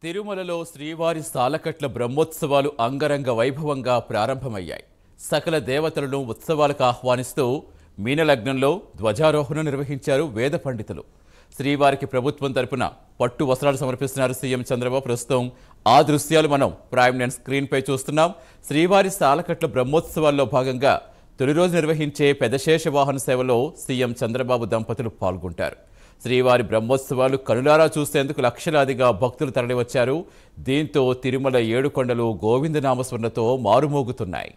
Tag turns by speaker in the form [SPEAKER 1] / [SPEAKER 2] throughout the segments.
[SPEAKER 1] తిరుమలలో శ్రీవారి సాలకట్ల బ్రహ్మోత్సవాలు అంగరంగ వైభవంగా ప్రారంభమయ్యాయి. సకల దేవతలను ఉత్సవాలకు ఆహ్వానిస్తూ మీనలగ్నంలో ధ్వజారోహణ నిర్వహించారు వేద పండితులు. శ్రీవారికి ప్రభుత్వం తరపున పట్టు వస్త్రాలు సమర్పిస్తున్నారు సీఎం చంద్రబాబు. ప్రస్తుతం ఆ దృశ్యాలు మనం ప్రైమ్ స్క్రీన్ పై చూస్తున్నాం. శ్రీవారి సాలకట్ల బ్రహ్మోత్సవాల్లో భాగంగా తొలి రోజు నిర్వహించే పెదశేష వాహన సేవలో సీఎం చంద్రబాబు దంపతులు పాల్గొంటారు. శ్రీవారి బ్రహ్మోత్సవాలు కనులారా చూసేందుకు లక్షలాదిగా భక్తులు తరలివచ్చారు. దీంతో తిరుమల ఏడుకొండలు గోవిందనామస్మరణతో మారుమోగుతున్నాయి.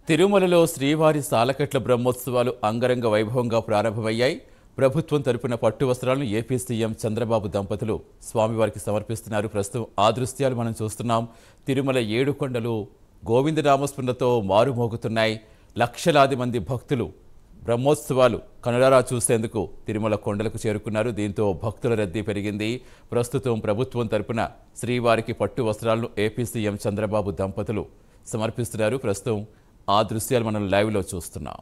[SPEAKER 1] తిరుమలలో శ్రీవారి సాలకట్ల బ్రహ్మోత్సవాలు అంగరంగ వైభవంగా ప్రారంభమయ్యాయి. ప్రభుత్వం తరపున పట్టు వస్త్రాలను ఏపీ సీఎం చంద్రబాబు దంపతులు స్వామివారికి సమర్పిస్తున్నారు. ప్రస్తుతం ఆ దృశ్యాలు మనం చూస్తున్నాం. తిరుమల ఏడుకొండలు గోవిందనామస్మరణతో మారుమోగుతున్నాయి. లక్షలాది మంది భక్తులు బ్రహ్మోత్సవాలు కనులారా చూసేందుకు తిరుమల కొండలకు చేరుకున్నారు. దీంతో భక్తుల రద్దీ పెరిగింది. ప్రస్తుతం ప్రభుత్వం తరపున శ్రీవారికి పట్టు వస్త్రాలను ఏపీ సీఎం చంద్రబాబు దంపతులు సమర్పిస్తున్నారు. ప్రస్తుతం ఆ దృశ్యాలు మనం లైవ్లో చూస్తున్నాం.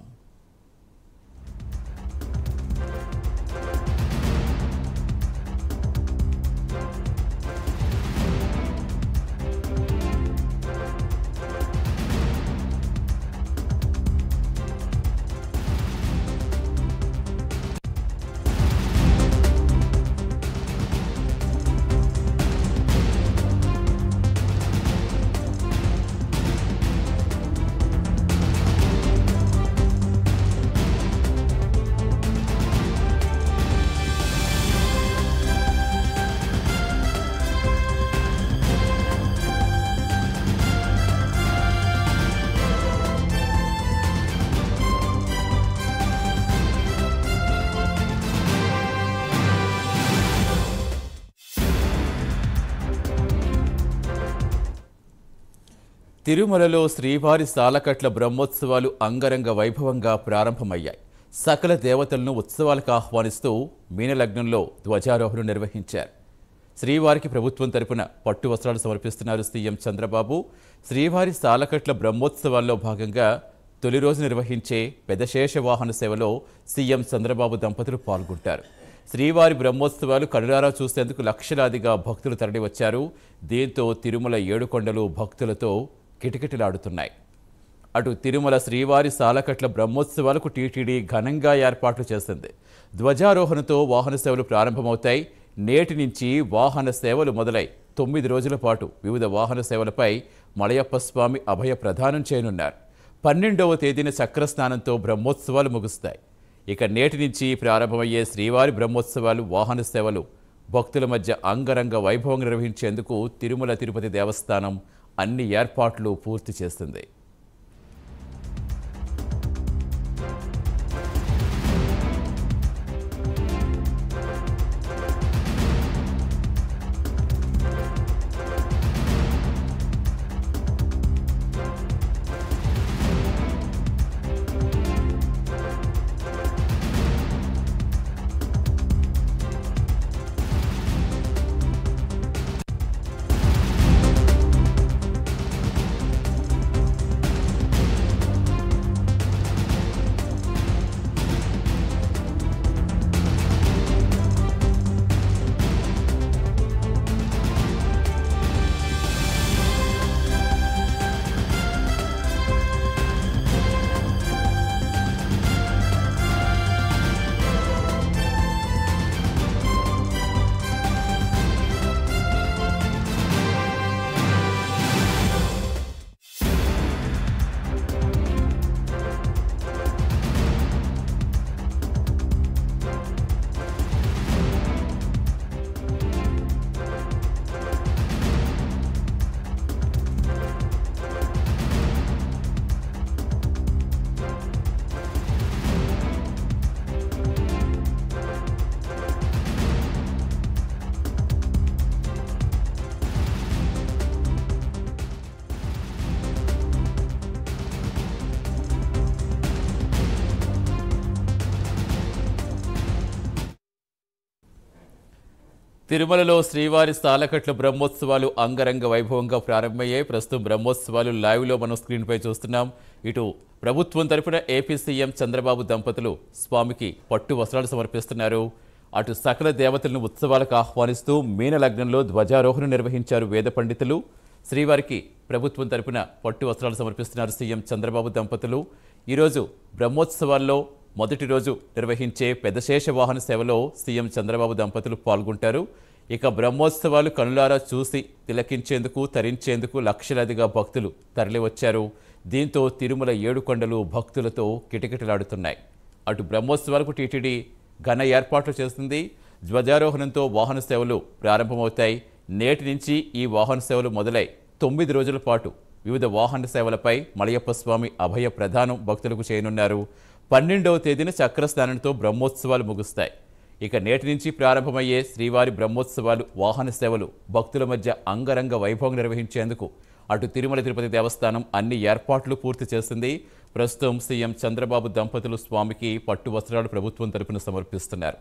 [SPEAKER 1] తిరుమలలో శ్రీవారి సాలకట్ల బ్రహ్మోత్సవాలు అంగరంగ వైభవంగా ప్రారంభమయ్యాయి. సకల దేవతలను ఉత్సవాలకు ఆహ్వానిస్తూ మీనలగ్నంలో ధ్వజారోహణ నిర్వహించారు. శ్రీవారికి ప్రభుత్వం తరపున పట్టు వస్త్రాలు సమర్పిస్తున్నారు సీఎం చంద్రబాబు. శ్రీవారి సాలకట్ల బ్రహ్మోత్సవాల్లో భాగంగా తొలి రోజు నిర్వహించే పెదశేష వాహన సేవలో సీఎం చంద్రబాబు దంపతులు పాల్గొంటారు. శ్రీవారి బ్రహ్మోత్సవాలు కనులారా చూసేందుకు లక్షలాదిగా భక్తులు తరలివచ్చారు. దీంతో తిరుమల ఏడుకొండలు భక్తులతో కిటకిటలాడుతున్నాయి. అటు తిరుమల శ్రీవారి సాలకట్ల బ్రహ్మోత్సవాలకు టీటీడీ ఘనంగా ఏర్పాట్లు చేసింది. ధ్వజారోహణతో వాహన సేవలు ప్రారంభమవుతాయి. నేటి నుంచి వాహన సేవలు మొదలై 9 రోజుల పాటు వివిధ వాహన సేవలపై మలయప్ప స్వామి అభయ ప్రదానం చేయనున్నారు. 12వ తేదీన చక్రస్నానంతో బ్రహ్మోత్సవాలు ముగుస్తాయి. ఇక నేటి నుంచి ప్రారంభమయ్యే శ్రీవారి బ్రహ్మోత్సవాలు వాహన సేవలు భక్తుల మధ్య అంగరంగ వైభవం నిర్వహించేందుకు తిరుమల తిరుపతి దేవస్థానం అన్ని ఏర్పాట్లు పూర్తి చేస్తుంది. తిరుమలలో శ్రీవారి సాలకట్ల బ్రహ్మోత్సవాలు అంగరంగ వైభవంగా ప్రారంభమయ్యాయి. ప్రస్తుతం బ్రహ్మోత్సవాలు లైవ్లో మనం స్క్రీన్పై చూస్తున్నాం. ఇటు ప్రభుత్వం తరపున ఏపీ సీఎం చంద్రబాబు దంపతులు స్వామికి పట్టు వస్త్రాలు సమర్పిస్తున్నారు. అటు సకల దేవతలను ఉత్సవాలకు ఆహ్వానిస్తూ మీన లగ్నంలో ధ్వజారోహణ నిర్వహించారు వేద పండితులు. శ్రీవారికి ప్రభుత్వం తరపున పట్టు వస్త్రాలు సమర్పిస్తున్నారు సీఎం చంద్రబాబు దంపతులు. ఈరోజు బ్రహ్మోత్సవాల్లో మొదటి రోజు నిర్వహించే పెద్దశేష వాహన సేవలో సీఎం చంద్రబాబు దంపతులు పాల్గొంటారు. ఇక బ్రహ్మోత్సవాలు కనులారా చూసి తిలకించేందుకు తరించేందుకు లక్షలాదిగా భక్తులు తరలివచ్చారు. దీంతో తిరుమల ఏడుకొండలు భక్తులతో కిటకిటలాడుతున్నాయి. అటు బ్రహ్మోత్సవాలకు టీటీడీ ఘన ఏర్పాట్లు చేస్తుంది. ధ్వజారోహణంతో వాహన సేవలు ప్రారంభమవుతాయి. నేటి నుంచి ఈ వాహన సేవలు మొదలై 9 రోజుల పాటు వివిధ వాహన సేవలపై మలయప్ప స్వామి అభయ ప్రదానం భక్తులకు చేయనున్నారు. 12వ తేదీన చక్రస్నానంతో బ్రహ్మోత్సవాలు ముగుస్తాయి. ఇక నేటి నుంచి ప్రారంభమయ్యే శ్రీవారి బ్రహ్మోత్సవాలు వాహన సేవలు భక్తుల మధ్య అంగరంగ వైభవం నిర్వహించేందుకు అటు తిరుమల తిరుపతి దేవస్థానం అన్ని ఏర్పాట్లు పూర్తి చేసింది. ప్రస్తుతం సీఎం చంద్రబాబు దంపతులు స్వామికి పట్టు వస్త్రాలు ప్రభుత్వం తరపున సమర్పిస్తున్నారు.